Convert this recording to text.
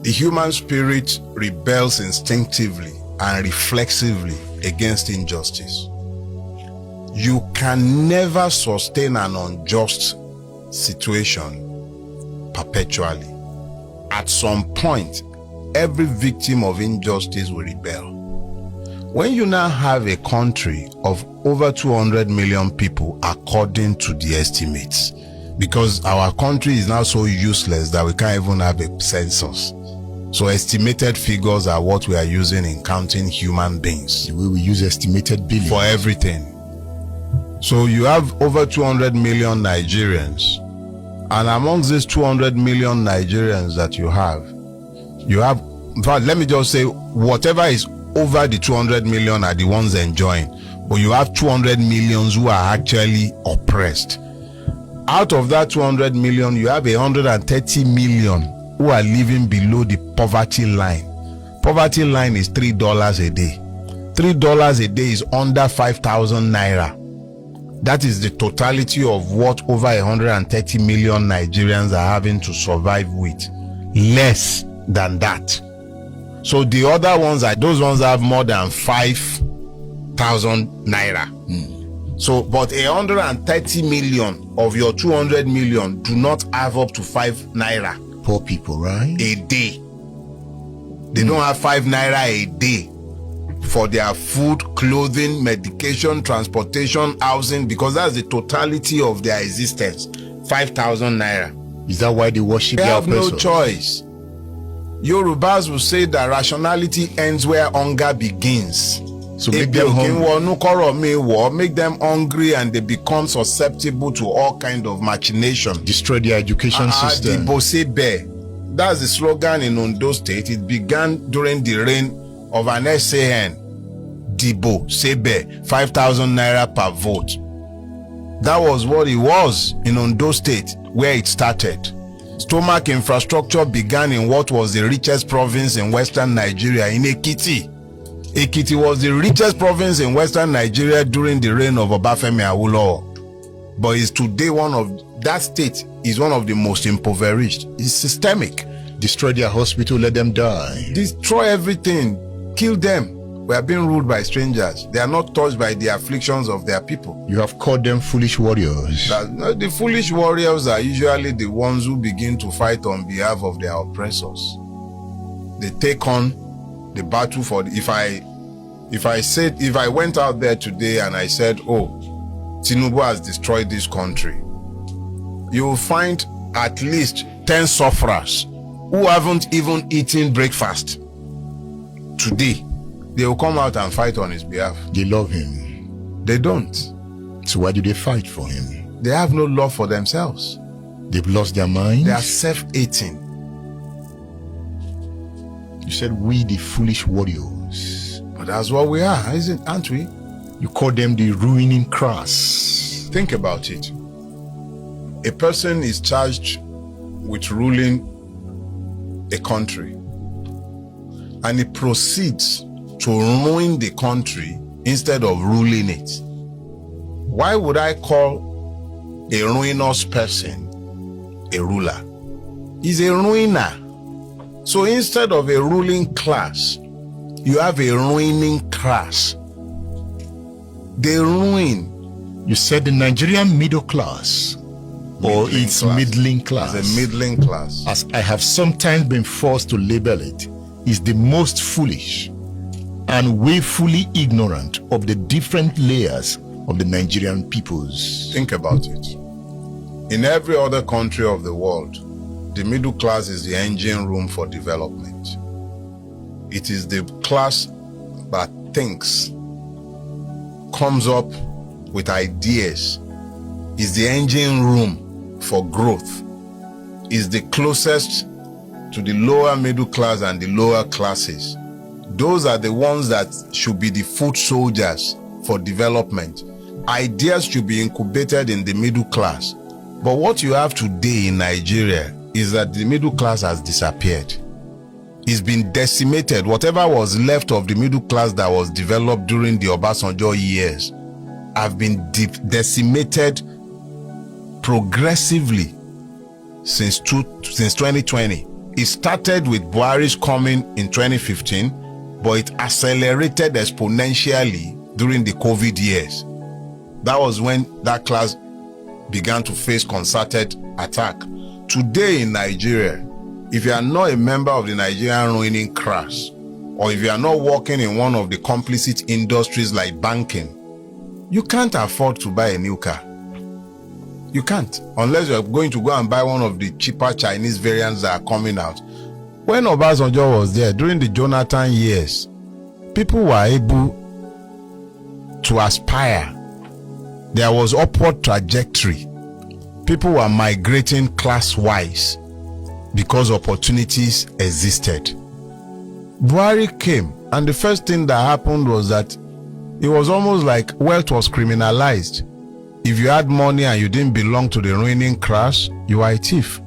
The human spirit rebels instinctively and reflexively against injustice. You can never sustain an unjust situation perpetually. At some point, every victim of injustice will rebel. When you now have a country of over 200 million people, according to the estimates, because our country is now so useless that we can't even have a census. So estimated figures are what we are using in counting human beings. The way we use estimated billions. For everything. So you have over 200 million Nigerians. And amongst these 200 million Nigerians that you have, in fact, let me just say, whatever is over the 200 million are the ones enjoying. But you have 200 millions who are actually oppressed. Out of that 200 million, you have 130 million who are living below the poverty line. Poverty line is $3 a day. $3 a day is under 5,000 naira. That is the totality of what over 130 million Nigerians are having to survive with. Less than that. So the other ones are those ones that have more than 5,000 naira. So, but 130 million of your 200 million do not have up to 5 naira. Poor people, right? A day. They don't have 5 naira a day for their food, clothing, medication, transportation, housing, because that's the totality of their existence. 5,000 naira. Is that why they worship they their have oppressors? No choice. Yorubas will say that rationality ends where hunger begins. So make them hungry. Make them hungry and they become susceptible to all kind of machination. Destroy their education system. That's the slogan in Ondo State. It began during the reign of an SAN, Dibo Sebe, 5,000 naira per vote. That was what it was in Ondo State, where it started. Stomach infrastructure began in what was the richest province in Western Nigeria, in Ekiti. Ekiti was the richest province in Western Nigeria during the reign of Obafemi Awolowo. But is today that state is one of the most impoverished. It's systemic. Destroy their hospital, let them die. Destroy everything, kill them. We are being ruled by strangers. They are not touched by the afflictions of their people. You have called them foolish warriors. The foolish warriors are usually the ones who begin to fight on behalf of their oppressors. They take on the battle for if I went out there today and I said, oh, Tinubu has destroyed this country, you will find at least 10 sufferers who haven't even eaten breakfast today. They will come out and fight on his behalf. They love him. They don't. So why do they fight for him? They have no love for themselves. They've lost their minds. They are self-hating. You said we the foolish warriors. But that's what we are, aren't we? You call them the ruining class. Think about it. A person is charged with ruling a country, and he proceeds to ruin the country instead of ruling it. Why would I call a ruinous person a ruler? He's a ruiner. So instead of a ruling class, you have a ruining class. They ruin. You said the Nigerian middle class, or its middling class. It's a middling class. As I have sometimes been forced to label it, is the most foolish and willfully ignorant of the different layers of the Nigerian peoples. Think about it. In every other country of the world, the middle class is the engine room for development. It is the class that thinks, comes up with ideas, is the engine room for growth, is the closest to the lower middle class and the lower classes. Those are the ones that should be the foot soldiers for development. Ideas should be incubated in the middle class. But what you have today in Nigeria is that the middle class has disappeared. It's been decimated. Whatever was left of the middle class that was developed during the Obasanjo years have been decimated progressively since 2020. It started with Buhari's coming in 2015, but it accelerated exponentially during the COVID years. That was when that class began to face concerted attack. Today in Nigeria, if you are not a member of the Nigerian ruining class, or if you are not working in one of the complicit industries like banking, you can't afford to buy a new car. You can't, unless you're going to go and buy one of the cheaper Chinese variants that are coming out. When Obasanjo was there, during the Jonathan years, people were able to aspire. There was upward trajectory. People were migrating class-wise because opportunities existed. Buhari came, and the first thing that happened was that it was almost like wealth was criminalized. If you had money and you didn't belong to the ruining class, you were a thief.